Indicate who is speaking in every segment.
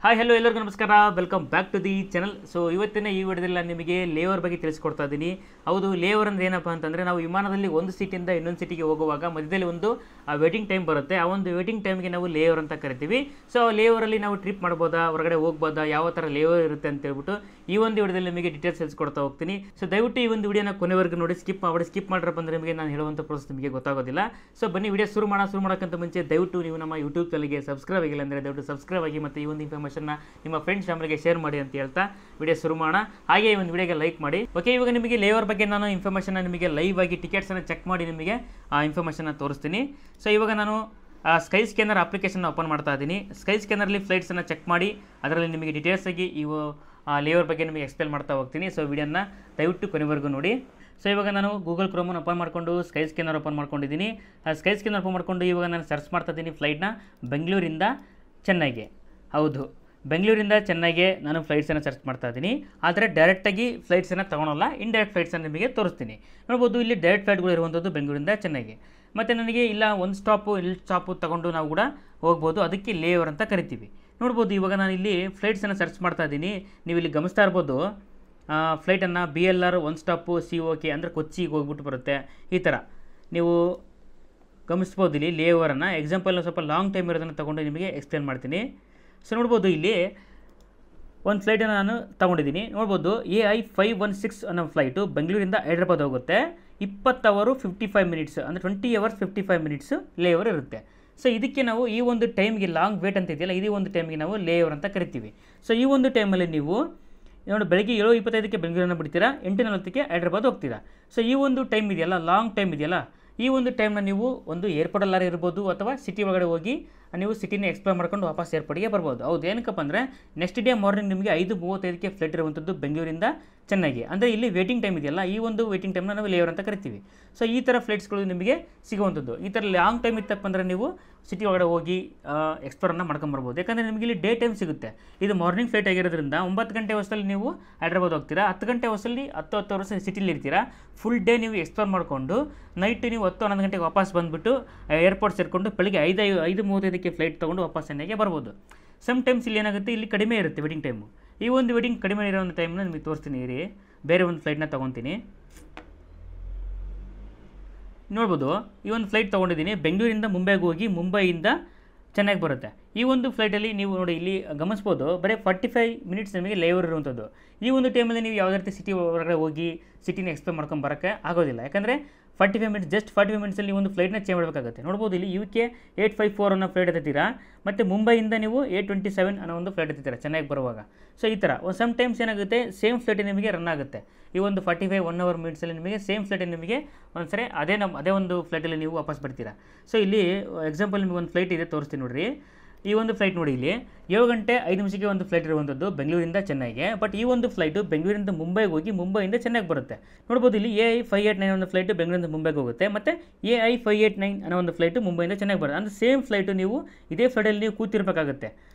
Speaker 1: Hi hello ಎಲ್ಲರಿಗೂ ನಮಸ್ಕಾರ, welcome back to the channel. So ಇವತ್ತಿನ ಈ ವಿಡಿಯೋದಲ್ಲಿ ನಾನು ನಿಮಗೆ ಲೇವರ್ ಬಗ್ಗೆ ತಿಳಿಸ್ಕೊಡ್ತಾ ಇದ್ದೀನಿ. ಹೌದು, ಲೇವರ್ ಅಂದರೆ ಏನಪ್ಪ ಅಂತಂದರೆ ನಾವು ವಿಮಾನದಲ್ಲಿ ಒಂದು ಸೀಟಿಂದ ಇನ್ನೊಂದು ಸೀಟಿಗೆ ಹೋಗುವಾಗ ಮಧ್ಯದಲ್ಲಿ ಒಂದು ವೇಟಿಂಗ್ ಟೈಮ್ ಬರುತ್ತೆ. ಆ ಒಂದು ವೇಟಿಂಗ್ ಟೈಮ್ಗೆ ನಾವು ಲೇವರ್ ಅಂತ ಕರಿತೀವಿ. ಸೊ ಆ ಲೇವರಲ್ಲಿ ನಾವು ಟ್ರಿಪ್ ಮಾಡ್ಬೋದಾ, ಹೊರಗಡೆ ಹೋಗ್ಬೋದಾ, ಯಾವ ಥರ ಲೇವರ್ ಇರುತ್ತೆ ಅಂತ ಹೇಳ್ಬಿಟ್ಟು ಈ ಒಂದು ವಿಡಿಯೋದಲ್ಲಿ ನಿಮಗೆ ಡೀಟೇಲ್ಸ್ ತಿಳಿಸ್ಕೊಡ್ತಾ ಹೋಗ್ತೀನಿ. ಸೊ ದಯವಿಟ್ಟು ಈ ಒಂದು ವಿಡಿಯೋನ ಕೊನೆವರೆಗೂ ನೋಡಿ, ಸ್ಕಿಪ್ ಮಾಡ್ರಪ್ಪ ಅಂದರೆ ನಿಮಗೆ ನಾನು ಹೇಳುವಂಥ ಪ್ರೋಸೆಸ್ ನಿಮಗೆ ಗೊತ್ತಾಗೋದಿಲ್ಲ. ಸೊ ಬನ್ನಿ ವಿಡಿಯೋ ಶುರು ಮಾಡೋಕ್ಕಿಂತ ಮುಂಚೆ ದಯವಿಟ್ಟು ನೀವು ನಮ್ಮ ಯೂಟ್ಯೂಬ್ ಚಾನಲ್ಗೆ ಸಬ್ಸ್ಕ್ರೈಬ್ ಆಗಿಲ್ಲ ಅಂದರೆ ದಯವಿಟ್ಟು ಸಬ್ಸ್ಕ್ರೈಬ್ ಆಗಿ ಮತ್ತು ಈ ಒಂದು ಇನ್ಫಾರ್ಮೇಷನ್ ನಿಮ್ಮ ಫ್ರೆಂಡ್ಸ್ ಫ್ಯಾಮಿಲಿಗೆ ಶೇರ್ ಮಾಡಿ ಅಂತ ಹೇಳ್ತಾ ವಿಡಿಯೋ ಶುರು ಮಾಡೋಣ. ಹಾಗೆ ಈ ಒಂದು ವಿಡಿಯೋಗೆ ಲೈಕ್ ಮಾಡಿ. ಓಕೆ, ಇವಾಗ ನಿಮಗೆ ಲೇವರ್ ಬಗ್ಗೆ ನಾನು ಇನ್ಫಾರ್ಮೇಷನ್ ನಿಮಗೆ ಲೈವ್ ಆಗಿ ಟಿಕೆಟ್ಸನ್ನು ಚೆಕ್ ಮಾಡಿ ನಿಮಗೆ ಆ ಇನ್ಫಾರ್ಮೇಷನ್ನ ತೋರಿಸ್ತೀನಿ. ಸೊ ಇವಾಗ ನಾನು ಸ್ಕೈ ಸ್ಕ್ಯಾನರ್ ಅಪ್ಲಿಕೇಶನ್ ಓಪನ್ ಮಾಡ್ತಾ ಇದ್ದೀನಿ. ಸ್ಕೈ ಸ್ಕ್ಯಾನರ್ಲಿ ಫ್ಲೈಟ್ಸನ್ನು ಚೆಕ್ ಮಾಡಿ ಅದರಲ್ಲಿ ನಿಮಗೆ ಡೀಟೇಲ್ಸ್ ಆಗಿ ಇವು ಲೇವರ್ ಬಗ್ಗೆ ನಿಮಗೆ ಎಕ್ಸ್ಪ್ಲೇನ್ ಮಾಡ್ತಾ ಹೋಗ್ತೀನಿ. ಸೊ ವಿಡಿಯೋನ ದಯವಿಟ್ಟು ಕೊನೆವರೆಗೂ ನೋಡಿ. ಸೊ ಇವಾಗ ನಾನು ಗೂಗಲ್ ಕ್ರೋಮನ್ನು ಓಪನ್ ಮಾಡಿಕೊಂಡು ಸ್ಕೈ ಸ್ಕ್ಯಾನರ್ ಓಪನ್ ಮಾಡ್ಕೊಂಡಿದ್ದೀನಿ. ಸ್ಕೈ ಸ್ಕ್ಯಾನರ್ ಓಪನ್ ಮಾಡಿಕೊಂಡು ಇವಾಗ ನಾನು ಸರ್ಚ್ ಮಾಡ್ತಾ ಇದ್ದೀನಿ ಫ್ಲೈಟ್ನ ಬೆಂಗಳೂರಿಂದ ಚೆನ್ನೈಗೆ. ಹೌದು, ಬೆಂಗಳೂರಿಂದ ಚೆನ್ನೈಗೆ ನಾನು ಫ್ಲೈಟ್ಸನ್ನು ಸರ್ಚ್ ಮಾಡ್ತಾ ಇದ್ದೀನಿ. ಆದರೆ ಡೈರೆಕ್ಟಾಗಿ ಫ್ಲೈಟ್ಸನ್ನು ತೊಗೊಳಲ್ಲ, ಇಂಡೈರೆಕ್ಟ್ ಫ್ಲೈಟ್ಸನ್ನು ನಿಮಗೆ ತೋರಿಸ್ತೀನಿ. ನೋಡ್ಬೋದು, ಇಲ್ಲಿ ಡೈರೆಕ್ಟ್ ಫ್ಲೈಟ್ಗಳು ಇರುವಂಥದ್ದು ಬೆಂಗಳೂರಿಂದ ಚೆನ್ನೈಗೆ. ಮತ್ತು ನನಗೆ ಇಲ್ಲ ಒಂದು ಸ್ಟಾಪು ಇಲ್ಲಿ ಸ್ಟಾಪು ತೊಗೊಂಡು ನಾವು ಕೂಡ ಹೋಗ್ಬೋದು, ಅದಕ್ಕೆ ಲೇವರ್ ಅಂತ ಕರಿತೀವಿ. ನೋಡ್ಬೋದು, ಇವಾಗ ನಾನು ಇಲ್ಲಿ ಫ್ಲೈಟ್ಸನ್ನು ಸರ್ಚ್ ಮಾಡ್ತಾ ಇದ್ದೀನಿ. ನೀವು ಇಲ್ಲಿ ಗಮನಿಸ್ತಾ ಇರ್ಬೋದು, ಫ್ಲೈಟನ್ನು BLR ಒಂದು ಸ್ಟಾಪು COK ಅಂದರೆ ಕೊಚ್ಚಿಗೆ ಹೋಗ್ಬಿಟ್ಟು ಬರುತ್ತೆ. ಈ ಥರ ನೀವು ಗಮನಿಸ್ಬೋದು. ಇಲ್ಲಿ ಲೇವರನ್ನು ಎಕ್ಸಾಂಪಲ್ ಸ್ವಲ್ಪ ಲಾಂಗ್ ಟೈಮ್ ಇರೋದನ್ನು ತೊಗೊಂಡು ನಿಮಗೆ ಎಕ್ಸ್ಪ್ಲೇನ್ ಮಾಡ್ತೀನಿ. ಸೊ ನೋಡ್ಬೋದು, ಇಲ್ಲಿ ಒಂದು ಫ್ಲೈಟನ್ನು ನಾನು ತೊಗೊಂಡಿದ್ದೀನಿ. ನೋಡ್ಬೋದು, AI 516 ಅನ್ನೋ ಫ್ಲೈಟು ಬೆಂಗಳೂರಿಂದ ಹೈದ್ರಾಬಾದ್ ಹೋಗುತ್ತೆ. 20 ಅವರ್ 55 ಮಿನಿಟ್ಸ್ ಅಂದರೆ 20 hours 55 minutes ಲೇವರ್ ಇರುತ್ತೆ. ಸೊ ಇದಕ್ಕೆ ನಾವು ಈ ಒಂದು ಟೈಮ್ಗೆ ಲಾಂಗ್ ವೇಟ್ ಅಂತ ಇದೆಯಲ್ಲ, ಇದೇ ಒಂದು ಟೈಮ್ಗೆ ನಾವು ಲೇವರ್ ಅಂತ ಕರಿತೀವಿ. ಸೊ ಈ ಒಂದು ಟೈಮಲ್ಲಿ ನೀವು ನೋಡಿ ಬೆಳಗ್ಗೆ 7:25ಕ್ಕೆ ಬೆಂಗಳೂರನ್ನು ಬಿಡ್ತೀರಾ, 8:40ಕ್ಕೆ ಹೈದ್ರಾಬಾದ್ ಹೋಗ್ತೀರಾ. ಸೊ ಈ ಒಂದು ಟೈಮ್ ಇದೆಯಲ್ಲ, ಲಾಂಗ್ ಟೈಮ್ ಇದೆಯಲ್ಲ, ಈ ಒಂದು ಟೈಮ್ನ ನೀವು ಒಂದು ಏರ್ಪೋರ್ಟಲ್ಲಾರು ಇರ್ಬೋದು ಅಥವಾ ಸಿಟಿ ಒಳಗಡೆ ಹೋಗಿ ನೀವು ಸಿಟಿನ ಎಕ್ಸ್ಪ್ಲೋರ್ ಮಾಡ್ಕೊಂಡು ವಾಪಸ್ ಏರ್ಪೋರ್ಟ್ಗೆ ಬರ್ಬೋದು. ಹೌದು, ಏನಕ್ಕಪ್ಪ ಅಂದರೆ ನೆಕ್ಸ್ಟ್ ಡೇ ಮಾರ್ನಿಂಗ್ ನಿಮಗೆ 5:35ಕ್ಕೆ ಫ್ಲೈಟ್ ಇರುವಂಥದ್ದು ಬೆಂಗಳೂರಿಂದ ಚೆನ್ನೈಗೆ. ಅಂದರೆ ಇಲ್ಲಿ ವೇಟಿಂಗ್ ಟೈಮ್ ಇದೆಯಲ್ಲ, ಈ ಒಂದು ವೇಟಿಂಗ್ ಟೈಮ್ನ ನಾವು ಲೇವರ್ ಅಂತ ಕರಿತೀವಿ. ಸೊ ಈ ಥರ ಫ್ಲೈಟ್ಸ್ಗಳು ನಿಮಗೆ ಸಿಗುವಂಥದ್ದು. ಈ ಥರ ಲಾಂಗ್ ಟೈಮ್ ಇತ್ತಪ್ಪ ಅಂದರೆ ನೀವು ಸಿಟಿ ಒಳಗಡೆ ಹೋಗಿ ಎಕ್ಸ್ಪ್ಲೋರನ್ನು ಮಾಡ್ಕೊಂಬರ್ಬೋದು. ಯಾಕಂದರೆ ನಿಮಗೆ ಇಲ್ಲಿ ಡೇ ಟೈಮ್ ಸಿಗುತ್ತೆ. ಇದು ಮಾರ್ನಿಂಗ್ ಫ್ಲೈಟ್ ಆಗಿರೋದ್ರಿಂದ 9 ಗಂಟೆ ವರ್ಷದಲ್ಲಿ ನೀವು ಹೈದ್ರಾಬಾದ್ ಹೋಗ್ತೀರಾ, 10 ಗಂಟೆ ವರ್ಷದಲ್ಲಿ 10 ವರ್ಷ ಸಿಟಿಲಿ ಇರ್ತೀರಾ. ಫುಲ್ ಡೇ ನೀವು ಎಕ್ಸ್ಪ್ಲೋರ್ ಮಾಡಿಕೊಂಡು ನೈಟ್ ನೀವು 10-11 ಗಂಟೆಗೆ ವಾಪಸ್ ಬಂದುಬಿಟ್ಟು ಏರ್ಪೋರ್ಟ್ ಸೇರಿಕೊಂಡು ಬೆಳಿಗ್ಗೆ 5:35ಕ್ಕೆ ಫ್ಲೈಟ್ ತೊಗೊಂಡು ವಾಪಸ್ ಚೆನ್ನೈಗೆ ಬರ್ಬೋದು. ಸಮ್ ಟೈಮ್ಸ್ ಇಲ್ಲಿ ಏನಾಗುತ್ತೆ, ಇಲ್ಲಿ ಕಡಿಮೆ ಇರುತ್ತೆ ವೇಟಿಂಗ್ ಟೈಮು. ಈ ಒಂದು ವೇಟಿಂಗ್ ಕಡಿಮೆ ಇರೋ ಒಂದು ಟೈಮ್ನ ನಿಮಗೆ ತೋರಿಸ್ತೀನಿ. ಇರಿ, ಬೇರೆ ಒಂದು ಫ್ಲೈಟ್ನ ತೊಗೊತೀನಿ. ನೋಡ್ಬೋದು, ಈ ಒಂದು ಫ್ಲೈಟ್ ತೊಗೊಂಡಿದ್ದೀನಿ. ಬೆಂಗಳೂರಿಂದ ಮುಂಬೈಗೆ ಹೋಗಿ ಮುಂಬೈಯಿಂದ ಚೆನ್ನೈಗೆ ಬರುತ್ತೆ. ಈ ಒಂದು ಫ್ಲೈಟಲ್ಲಿ ನೀವು ನೋಡಿ ಇಲ್ಲಿ ಗಮನಿಸ್ಬೋದು, ಬರೀ 45 minutes ನಿಮಗೆ ಲೇವರ್ ಇರುವಂಥದ್ದು. ಈ ಒಂದು ಟೈಮಲ್ಲಿ ನೀವು ಯಾವುದೇ ರೀತಿ ಸಿಟಿ ಹೊರಗಡೆ ಹೋಗಿ ಸಿಟಿನ ಎಕ್ಸ್ಪ್ಲೋರ್ ಮಾಡ್ಕೊಂಡು ಬರೋಕ್ಕೆ ಆಗೋದಿಲ್ಲ. ಯಾಕಂದರೆ 45 minutes, ಜಸ್ಟ್ 45 minutesಲ್ಲಿ ಒಂದು ಫ್ಲೈಟ್ನ ಚೇಂಜ್ ಮಾಡಬೇಕಾಗುತ್ತೆ. ನೋಡ್ಬೋದು, ಇಲ್ಲಿ UK 854 ಅನ್ನೋ ಫ್ಲೈಟ್ ಹತ್ತೀರಾ, ಮತ್ತು ಮುಂಬೈಯಿಂದ ನೀವು 827 ಅನ್ನೋ ಒಂದು ಫ್ಲೈಟ್ ಹತ್ತೀರಾ ಚೆನ್ನೈಗೆ ಬರುವಾಗ. ಸೊ ಈ ಥರ ಸಮ್ ಟೈಮ್ಸ್ ಏನಾಗುತ್ತೆ, ಸೇಮ್ ಫ್ಲೈಟ್ ನಿಮಗೆ ರನ್ ಆಗುತ್ತೆ. ಈ ಒಂದು 45 1 hour minutesಲ್ಲಿ ನಿಮಗೆ ಸೇಮ್ ಫ್ಲೈಟ್ ನಿಮಗೆ ಒಂದ್ಸರಿ ಅದೇ ಒಂದು ಫ್ಲೈಟಲ್ಲಿ ನೀವು ವಾಪಸ್ ಬರ್ತೀರಾ. ಸೊ ಇಲ್ಲಿ ಎಕ್ಸಾಂಪಲ್ ನಿಮಗೆ ಒಂದು ಫ್ಲೈಟ್ ಇದೆ, ತೋರಿಸ್ತೀನಿ ನೋಡಿರಿ. ಈ ಒಂದು ಫ್ಲೈಟ್ ನೋಡಿ, ಇಲ್ಲಿ 7:05 ಒಂದು ಫ್ಲೈಟ್ ಇರುವಂಥದ್ದು ಬೆಂಗಳೂರಿಂದ ಚೆನ್ನೈಗೆ. ಬಟ್ ಈ ಒಂದು ಫ್ಲೈಟು ಬೆಂಗಳೂರಿಂದ ಮುಂಬೈಗೆ ಹೋಗಿ ಮುಂಬೈಯಿಂದ ಚೆನ್ನೈಗೆ ಬರುತ್ತೆ. ನೋಡ್ಬೋದು, ಇಲ್ಲಿ AI 589 ಒಂದು ಫ್ಲೈಟು ಬೆಂಗಳೂರಿಂದ ಮುಂಬೈಗೆ ಹೋಗುತ್ತೆ, ಮತ್ತು AI 589 ಅನ್ನೋ ಒಂದು ಫ್ಲೈಟು ಮುಂಬೈಯಿಂದ ಚೆನ್ನೈಗೆ ಬರುತ್ತೆ. ಅಂದರೆ ಸೇಮ್ ಫ್ಲೈಟು ನೀವು ಇದೇ ಫ್ಲೈಟಲ್ಲಿ ನೀವು ಕೂತಿರಬೇಕಾಗುತ್ತೆ.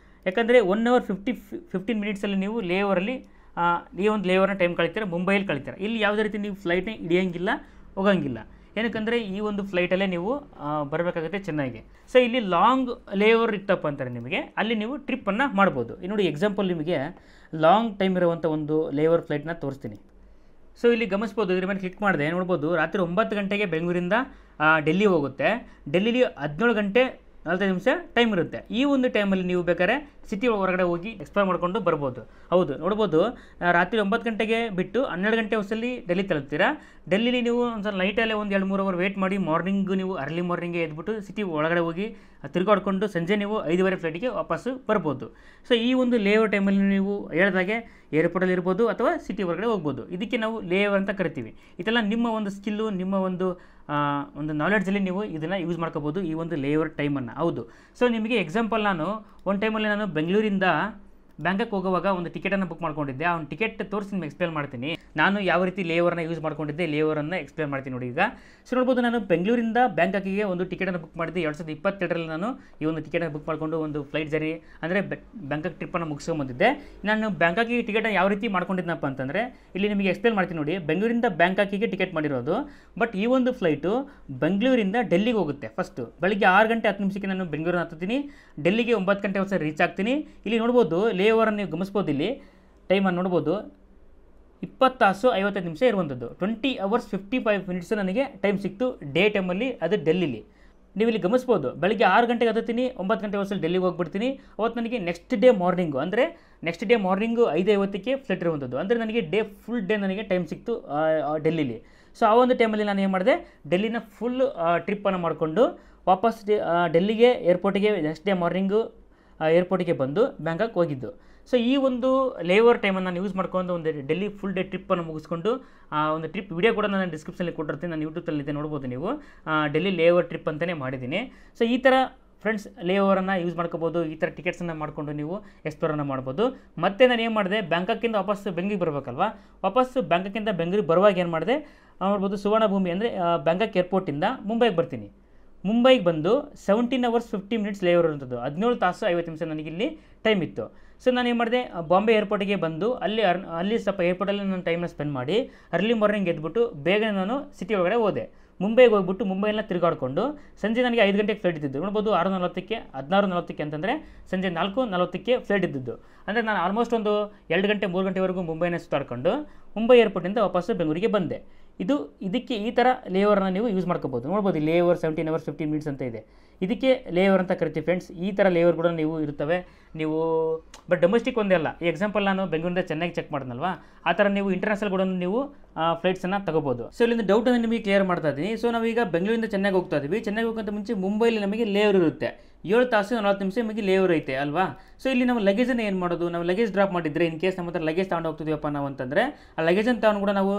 Speaker 1: ಯಾಕಂದರೆ 1 hour 15 minutesಲ್ಲಿ ನೀವು ಲೇವರಲ್ಲಿ ಈ ಒಂದು ಲೇವರ್ನ ಟೈಮ್ ಕಳಿತೀರ, ಮುಂಬೈಯಲ್ಲಿ ಕಳಿತೀರ. ಇಲ್ಲಿ ಯಾವುದೇ ರೀತಿ ನೀವು ಫ್ಲೈಟ್ನ ಹಿಡಿಯೋಂಗಿಲ್ಲ, ಹೋಗೋಂಗಿಲ್ಲ. ಏನಕ್ಕಂದರೆ ಈ ಒಂದು ಫ್ಲೈಟಲ್ಲೇ ನೀವು ಬರಬೇಕಾಗುತ್ತೆ ಚೆನ್ನೈಗೆ. ಸೊ ಇಲ್ಲಿ ಲಾಂಗ್ ಲೇವರ್ ಇತ್ತಪ್ಪ ಅಂತಾರೆ ನಿಮಗೆ, ಅಲ್ಲಿ ನೀವು ಟ್ರಿಪ್ಪನ್ನು ಮಾಡ್ಬೋದು. ನೋಡಿ ಎಕ್ಸಾಂಪಲ್ ನಿಮಗೆ ಲಾಂಗ್ ಟೈಮ್ ಇರುವಂಥ ಒಂದು ಲೇವರ್ ಫ್ಲೈಟ್ನ ತೋರಿಸ್ತೀನಿ. ಸೊ ಇಲ್ಲಿ ಗಮನಿಸ್ಬೋದು, ಇದ್ರ ಮೇಲೆ ಕ್ಲಿಕ್ ಮಾಡಿದೆ. ನೋಡ್ಬೋದು, ರಾತ್ರಿ 9 ಗಂಟೆಗೆ ಬೆಂಗಳೂರಿಂದ ಡೆಲ್ಲಿ ಹೋಗುತ್ತೆ. ಡೆಲ್ಲಿಲಿ 17 ಗಂಟೆ 45 ನಿಮಿಷ ಟೈಮ್ ಇರುತ್ತೆ. ಈ ಒಂದು ಟೈಮಲ್ಲಿ ನೀವು ಬೇಕಾದ್ರೆ ಸಿಟಿ ಹೊರಗಡೆ ಹೋಗಿ ಎಕ್ಸ್ಪ್ಲೋರ್ ಮಾಡ್ಕೊಂಡು ಬರ್ಬೋದು. ಹೌದು, ನೋಡ್ಬೋದು, ರಾತ್ರಿ 9 ಗಂಟೆಗೆ ಬಿಟ್ಟು 12 ಗಂಟೆ ವರ್ಷದಲ್ಲಿ ಡೆಲ್ಲಿ ತಲುಪ್ತೀರಾ. ಡೆಲ್ಲಿಲಿ ನೀವು ಒಂದು ಸ್ವಲ್ಪ ನೈಟಲ್ಲೇ ಒಂದು 2-3 hour ವೇಟ್ ಮಾಡಿ ಮಾರ್ನಿಂಗು ನೀವು ಅರ್ಲಿ ಮಾರ್ನಿಂಗೇ ಎದ್ಬಿಟ್ಟು ಸಿಟಿ ಒಳಗಡೆ ಹೋಗಿ ತಿರುಗಾಡ್ಕೊಂಡು ಸಂಜೆ ನೀವು 5:30 ಫ್ಲೈಟಿಗೆ ವಾಪಸ್ಸು ಬರ್ಬೋದು. ಸೊ ಈ ಒಂದು ಲೇವರ್ ಟೈಮಲ್ಲಿ ನೀವು ಹೇಳಿದಾಗೆ ಏರ್ಪೋರ್ಟಲ್ಲಿ ಇರ್ಬೋದು ಅಥವಾ ಸಿಟಿ ಹೊರಗಡೆ ಹೋಗ್ಬೋದು. ಇದಕ್ಕೆ ನಾವು ಲೇವರ್ ಅಂತ ಕರಿತೀವಿ. ಇದೆಲ್ಲ ನಿಮ್ಮ ಒಂದು ಸ್ಕಿಲ್ಲು, ನಿಮ್ಮ ಒಂದು ನಾಲೆಡ್ಜಲ್ಲಿ ನೀವು ಇದನ್ನು ಯೂಸ್ ಮಾಡ್ಕೋಬೋದು, ಈ ಒಂದು ಲೇವರ್ ಟೈಮನ್ನು. ಹೌದು, ಸೊ ನಿಮಗೆ ಎಕ್ಸಾಂಪಲ್ ನಾನು ಒಂದು ಟೈಮಲ್ಲಿ ನಾನು ಬೆಂಗಳೂರಿಂದ ಬ್ಯಾಂಕಾಕ್ ಹೋಗುವಾಗ ಒಂದು ಟಿಕೆಟನ್ನು ಬುಕ್ ಮಾಡ್ಕೊಂಡಿದ್ದೆ. ಆ ಒಂದು ಟಿಕೆಟ್ ತೋರಿಸಿ ನಿಮ್ಗೆ ಎಕ್ಸ್ಪ್ಲೇನ್ ಮಾಡ್ತೀನಿ. ನಾನು ಯಾವ ರೀತಿ ಲೇವರ್ನ ಯೂಸ್ ಮಾಡ್ಕೊಂಡಿದ್ದೆ, ಲೇವರನ್ನು ಎಕ್ಸ್ಪ್ಲೇನ್ ಮಾಡ್ತೀನಿ ನೋಡಿ. ಈಗ ಸೊ ನೋಡ್ಬೋದು, ನಾನು ಬೆಂಗಳೂರಿಂದ ಬ್ಯಾಂಕಾಕಿಗೆ ಒಂದು ಟಿಕೆಟನ್ನು ಬುಕ್ ಮಾಡಿದ್ದೆ 2022ರಲ್ಲಿ. ನಾನು ಈ ಒಂದು ಟಿಕೆಟನ್ನು ಬುಕ್ ಮಾಡಿಕೊಂಡು ಒಂದು ಫ್ಲೈಟ್ ಜರ್ನಿ ಅಂದರೆ ಬ್ಯಾಂಕಾಕ್ ಟ್ರಿಪ್ಪನ್ನು ಮುಗಿಸ್ಕೊಂಬಂದಿದ್ದೆ. ನಾನು ಬ್ಯಾಂಕಾಕಿಗೆ ಟಿಕೆಟನ್ನು ಯಾವ ರೀತಿ ಮಾಡ್ಕೊಂಡಿದ್ದನಪ್ಪ ಅಂತಂದರೆ ಇಲ್ಲಿ ನಿಮಗೆ ಎಕ್ಸ್ಪ್ಲೇನ್ ಮಾಡ್ತೀನಿ ನೋಡಿ. ಬೆಂಗಳೂರಿಂದ ಬ್ಯಾಂಕಾಕಿಗೆ ಟಿಕೆಟ್ ಮಾಡಿರೋದು, ಬಟ್ ಈ ಒಂದು ಫ್ಲೈಟು ಬೆಂಗಳೂರಿಂದ ಡೆಲ್ಲಿಗೆ ಹೋಗುತ್ತೆ. ಫಸ್ಟು ಬೆಳಿಗ್ಗೆ 6 ಗಂಟೆ 10 ನಿಮಿಷಕ್ಕೆ ನಾನು ಬೆಂಗಳೂರನ್ನ ಹತ್ತೀನಿ, ಡೆಲ್ಲಿಗೆ 9 ಗಂಟೆ ಹೊಸ ರೀಚ್ ಆಗ್ತೀನಿ. ಇಲ್ಲಿ ನೋಡ್ಬೋದು ಲೇವರನ್ನು ನೀವು ಗಮನಿಸ್ಬೋದು, ಇಲ್ಲಿ ಟೈಮನ್ನು ನೋಡ್ಬೋದು 20 ತಾಸು 55 ನಿಮಿಷ ಇರುವಂಥದ್ದು. 20 hours 55 minutes ನನಗೆ ಟೈಮ್ ಸಿಕ್ತು ಡೇ ಟೈಮಲ್ಲಿ, ಅದು ಡೆಲ್ಲಿಲಿ. ನೀವು ಇಲ್ಲಿ ಗಮನಿಸ್ಬೋದು, ಬೆಳಿಗ್ಗೆ 6 ಗಂಟೆಗೆ ಹತ್ತೀನಿ, 9 ಗಂಟೆ ಹೊಸಲ್ಲಿ ಡೆಲ್ಲಿಗೆ ಹೋಗ್ಬಿಡ್ತೀನಿ. ಅವತ್ತು ನನಗೆ ನೆಕ್ಸ್ಟ್ ಡೇ ಮಾರ್ನಿಂಗು 5:50ಕ್ಕೆ ಫ್ಲೈಟ್ ಇರುವಂಥದ್ದು. ಅಂದರೆ ನನಗೆ ಫುಲ್ ಡೇ ನನಗೆ ಟೈಮ್ ಸಿಕ್ತು ಡೆಲ್ಲಿಲಿ. ಸೊ ಆ ಒಂದು ಟೈಮಲ್ಲಿ ನಾನು ಏನು ಮಾಡಿದೆ, ಡೆಲ್ಲಿನ ಫುಲ್ ಟ್ರಿಪ್ಪನ್ನು ಮಾಡಿಕೊಂಡು ವಾಪಸ್ ಡೆಲ್ಲಿಗೆ ಏರ್ಪೋರ್ಟಿಗೆ ನೆಕ್ಸ್ಟ್ ಡೇ ಮಾರ್ನಿಂಗು ಏರ್ಪೋರ್ಟಿಗೆ ಬಂದು ಬ್ಯಾಂಕಾಕ್ ಹೋಗಿದ್ದು. ಸೊ ಈ ಒಂದು ಲೇವರ್ ಟೈಮನ್ನು ನಾನು ಯೂಸ್ ಮಾಡ್ಕೊಂಡು ಒಂದು ಡೆಲ್ಲಿ ಫುಲ್ ಡೇ ಟ್ರಿಪ್ಪನ್ನು ಮುಗಿಸ್ಕೊಂಡು ಒಂದು ಟ್ರಿಪ್ ವಿಡಿಯೋ ಕೂಡ ನಾನು ಡಿಸ್ಕ್ರಿಪ್ಷನಲ್ಲಿ ಕೊಟ್ಟಿರ್ತೀನಿ, ನಾನು ಯೂಟ್ಯೂಬಲ್ಲಿದೆ ನೋಡ್ಬೋದು ನೀವು. ಡೆಲ್ಲಿ ಲೇವರ್ ಟ್ರಿಪ್ ಅಂತಲೇ ಮಾಡಿದ್ದೀನಿ. ಸೊ ಈ ಥರ ಫ್ರೆಂಡ್ಸ್ ಲೇವರನ್ನು ಯೂಸ್ ಮಾಡ್ಕೋಬೋದು. ಈ ಥರ ಟಿಕೆಟ್ಸನ್ನು ಮಾಡಿಕೊಂಡು ನೀವು ಎಕ್ಸ್ಪ್ಲೋರನ್ನು ಮಾಡ್ಬೋದು. ಮತ್ತು ನಾನು ಏನು ಮಾಡಿದೆ, ಬ್ಯಾಂಕಾಕಿಂದ ವಾಪಸ್ ಬೆಂಗಳೂರಿಗೆ ಬರಬೇಕಲ್ವಾ, ವಾಪಸ್ ಬ್ಯಾಂಕಾಕಿಂದ ಬೆಂಗಳೂರಿಗೆ ಬರುವಾಗ ಏನು ಮಾಡಿದೆ ನೋಡ್ಬೋದು, ಸುವರ್ಣಭೂಮಿ ಅಂದರೆ ಬ್ಯಾಂಕಾಕ್ ಏರ್ಪೋರ್ಟಿಂದ ಮುಂಬೈಗೆ ಬರ್ತೀನಿ. ಮುಂಬೈಗೆ ಬಂದು 17 hours 50 minutes ಲೇವರ್ ಇರುವಂಥದ್ದು, 17 ತಾಸು 50 ನಿಮಿಷ ನನಗಿಲ್ಲಿ ಟೈಮ್ ಇತ್ತು. ಸೊ ನಾನು ಏನು ಮಾಡಿದೆ, ಬಾಂಬೆ ಏರ್ಪೋರ್ಟಿಗೆ ಬಂದು ಅಲ್ಲಿ ಸ್ವಲ್ಪ ಏರ್ಪೋರ್ಟಲ್ಲಿ ನಾನು ಟೈಮ್ನ ಸ್ಪೆಂಡ್ ಮಾಡಿ ಅರ್ಲಿ ಮಾರ್ನಿಂಗ್ ಎದ್ಬಿಟ್ಟು ಬೇಗನೆ ನಾನು ಸಿಟಿ ಒಳಗಡೆ ಹೋದೆ. ಮುಂಬೈಗೆ ಹೋಗ್ಬಿಟ್ಟು ಮುಂಬೈನ ತಿರುಗಾಡಿಕೊಂಡು ಸಂಜೆ ನನಗೆ 5 ಗಂಟೆಗೆ ಫ್ಲೈಟ್ ಇದ್ದಿದ್ದು. ನೋಡ್ಬೋದು 6:40ಕ್ಕೆ 16:40 ಅಂತಂದರೆ ಸಂಜೆ 4:40ಕ್ಕೆ ಫ್ಲೈಟ್ ಇದ್ದಿದ್ದು. ಅಂದರೆ ನಾನು ಆಲ್ಮೋಸ್ಟ್ ಒಂದು 2 ಗಂಟೆ 3 ಗಂಟೆವರೆಗೂ ಮುಂಬೈನ ಸುತ್ತಾಡ್ಕೊಂಡು ಮುಂಬೈ ಏರ್ಪೋರ್ಟಿಂದ ವಾಪಸ್ಸು ಬೆಂಗಳೂರಿಗೆ ಬಂದೆ. ಇದಕ್ಕೆ ಈ ಥರ ಲೇವರನ್ನು ನೀವು ಯೂಸ್ ಮಾಡ್ಕೋಬೋದು. ನೋಡ್ಬೋದು ಲೇವರ್ 17 hours 15 minutes ಅಂತ ಇದೆ. ಇದಕ್ಕೆ ಲೇವರ್ ಅಂತ ಕರಿತೀವಿ ಫ್ರೆಂಡ್ಸ್. ಈ ಥರ ಲೇವರ್ ಕೂಡ ನೀವು ಇರ್ತವೆ. ನೀವು ಬಟ್ ಡೊಮೆಸ್ಟಿಕ್ ಒಂದೇ ಅಲ್ಲ. ಈ ಎಕ್ಸಾಂಪಲ್ ನಾನು ಬೆಂಗಳೂರಿಂದ ಚೆನ್ನೈಗೆ ಚೆಕ್ ಮಾಡಿದ್ನಲ್ವಾ, ಆ ಥರ ನೀವು ಇಂಟರ್ನ್ಯಾಷನಲ್ ಕೂಡ ನೀವು ಫ್ಲೈಟ್ಸನ್ನು ತಗೋಬೋದು. ಸೊ ಇಲ್ಲಿಂದ ಡೌಟನ್ನು ನಿಮಗೆ ಕ್ಲಿಯರ್ ಮಾಡ್ತಾ ಇದ್ದೀನಿ. ಸೊ ನಾವೀಗ ಬೆಂಗಳೂರಿಂದ ಚೆನ್ನೈಗೆ ಹೋಗ್ತಾ ಇದ್ದೀವಿ. ಚೆನ್ನೈಗೆ ಹೋಗೋಂತ ಮುಂಚೆ ಮುಂಬೈಲಿ ನಮಗೆ ಲೇವರ್ ಇರುತ್ತೆ. 7 ತಾಸು 40 ನಿಮಿಷ ನಮಗೆ ಲೇವರ್ ಐತೆ ಅಲ್ವಾ. ಸೊ ಇಲ್ಲಿ ನಾವು ಲಗೇಜನ್ನು ಏನು ಮಾಡೋದು, ನಾವು ಲಗೇಜ್ ಡ್ರಾಪ್ ಮಾಡಿದರೆ ಇನ್ ಕೇಸ್ ನಮ್ಮ ಹತ್ರ ಲಗೇಜ್ ತಗೊಂಡು ಹೋಗ್ತಿದ್ದೀವಪ್ಪ ನಾವು ಅಂತಂದರೆ, ಆ ಲಗೇಜನ್ನು ತಗೊಂಡು ಕೂಡ ನಾವು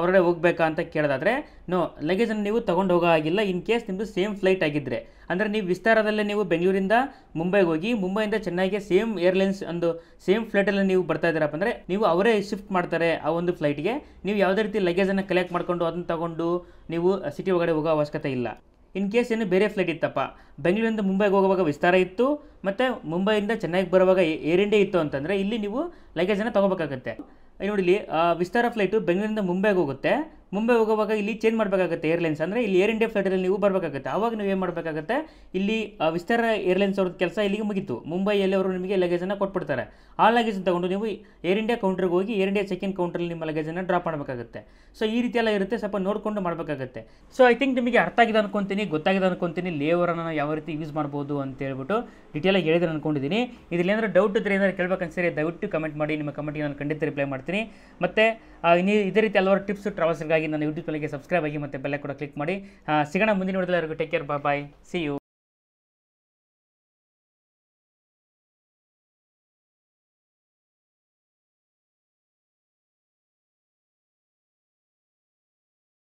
Speaker 1: ಹೊರಗಡೆ ಹೋಗಬೇಕಾ ಅಂತ ಕೇಳೋದಾದರೆ ನೋ, ಲಗೇಜನ್ನು ನೀವು ತೊಗೊಂಡು ಹೋಗೋ ಆಗಿಲ್ಲ. ಇನ್ ಕೇಸ್ ನಿಮ್ಮದು ಸೇಮ್ ಫ್ಲೈಟ್ ಆಗಿದ್ದರೆ, ಅಂದರೆ ನೀವು ವಿಸ್ತಾರದಲ್ಲೇ ನೀವು ಬೆಂಗಳೂರಿಂದ ಮುಂಬೈಗೆ ಹೋಗಿ ಮುಂಬೈಯಿಂದ ಚೆನ್ನೈಗೆ ಸೇಮ್ ಏರ್ಲೈನ್ಸ್ ಒಂದು ಸೇಮ್ ಫ್ಲೈಟಲ್ಲಿ ನೀವು ಬರ್ತಾ ಇದ್ದೀರಪ್ಪ ಅಂದರೆ ನೀವು ಅವರೇ ಶಿಫ್ಟ್ ಮಾಡ್ತಾರೆ ಆ ಒಂದು ಫ್ಲೈಟ್ಗೆ. ನೀವು ಯಾವುದೇ ರೀತಿ ಲಗೇಜನ್ನು ಕಲೆಕ್ಟ್ ಮಾಡಿಕೊಂಡು ಅದನ್ನು ತಗೊಂಡು ನೀವು ಸಿಟಿ ಒಳಗಡೆ ಹೋಗೋ ಅವಶ್ಯಕತೆ ಇಲ್ಲ. ಇನ್ ಕೇಸ್ ಏನು ಬೇರೆ ಫ್ಲೈಟ್ ಇತ್ತಪ್ಪ, ಬೆಂಗಳೂರಿಂದ ಮುಂಬೈಗೆ ಹೋಗುವಾಗ ವಿಸ್ತಾರ ಇತ್ತು ಮತ್ತು ಮುಂಬೈಯಿಂದ ಚೆನ್ನೈಗೆ ಬರುವಾಗ ಏರ್ ಇಂಡಿಯಾ ಇತ್ತು ಅಂತಂದರೆ ಇಲ್ಲಿ ನೀವು ಲಗೇಜನ್ನು ತೊಗೋಬೇಕಾಗತ್ತೆ. ನೋಡಿ, ಇಲ್ಲಿ ವಿಸ್ತಾರ ಫ್ಲೈಟು ಬೆಂಗಳೂರಿಂದ ಮುಂಬೈಗೆ ಹೋಗುತ್ತೆ. ಮುಂಬೈ ಹೋಗುವಾಗ ಇಲ್ಲಿ ಚೇಂಜ್ ಮಾಡಬೇಕಾಗುತ್ತೆ ಏರ್ಲೈನ್ಸ್, ಅಂದರೆ ಇಲ್ಲಿ ಏರ್ ಇಂಡಿಯಾ ಫ್ಲೈಟಲ್ಲಿ ನೀವು ಬರಬೇಕಾಗುತ್ತೆ. ಆವಾಗ ನೀವು ಏನು ಮಾಡಬೇಕಾಗುತ್ತೆ, ಇಲ್ಲಿ ವಿಸ್ತಾರ ಏರ್ಲೈನ್ಸ್ ಅವ್ರದ್ದು ಕೆಲಸ ಇಲ್ಲಿಗೆ ಮುಗಿತು. ಮುಂಬೈಯಲ್ಲಿ ಅವರು ನಿಮಗೆ ಲಗೇಜನ್ನು ಕೊಟ್ಬಿಡ್ತಾರೆ. ಆ ಲಗೇಜನ್ನು ತೊಗೊಂಡು ನೀವು ಏರ್ ಇಂಡಿಯಾ ಕೌಂಟ್ರಿಗೆ ಹೋಗಿ ಏರ್ ಇಂಡಿಯಾ ಚೆಕ್ ಇನ್ ಕೌಂಟ್ರಲ್ಲಿ ನಿಮ್ಮ ಲಗೇಜನ್ನು ಡ್ರಾಪ್ ಮಾಡಬೇಕಾಗುತ್ತೆ. ಸೊ ಈ ರೀತಿ ಎಲ್ಲ ಇರುತ್ತೆ, ಸ್ವಲ್ಪ ನೋಡಿಕೊಂಡು ಮಾಡಬೇಕಾಗುತ್ತೆ. ಸೊ ಐ ಥಿಂಕ್ ನಿಮಗೆ ಅರ್ಥ ಆಗಿದೆ ಅನ್ಕೊತೀನಿ, ಗೊತ್ತಾಗಿದೆ ಅನ್ಕೊತೀನಿ ಲೇವರನ್ನು ನಾವು ಯಾವ ರೀತಿ ಯೂಸ್ ಮಾಡ್ಬೋದು ಅಂತ ಹೇಳ್ಬಿಟ್ಟು ಡೀಟೇಲಾಗಿ ಹೇಳಿದ್ರೆ ಅನ್ಕೊಂಡಿದ್ದೀನಿ. ಇದರಲ್ಲಿ ಏನಾದರೂ ಡೌಟ್ ಇದ್ದರೆ ಏನಾದರೂ ಕೇಳಬೇಕನ್ಸರಿ ದಯವಿಟ್ಟು ಕಮೆಂಟ್ ಮಾಡಿ, ನಿಮ್ಮ ಕಮೆಂಟಿಗೆ ನಾನು ಖಂಡಿತ ರಿಪ್ಲೈ ಮಾಡ್ತೀನಿ. ಮತ್ತು ಇದೇ ರೀತಿ ಹಲವಾರು ಟಿಪ್ಸ್ ಟ್ರಾವೆಲ್ಸ್ಗಾಗಿ ನನ್ನ ಯೂಟ್ಯೂಬ್ ಚಾನಲ್ಗೆ ಸಬ್ಸ್ಕ್ರೈಬ್ ಆಗಿ ಮತ್ತು ಬೆಲ್ ಕೂಡ ಕ್ಲಿಕ್ ಮಾಡಿ. ಸಿಗೋಣ ಮುಂದಿನ ವಿಡಿಯೋದಲ್ಲಿ. Take care, bye, see you.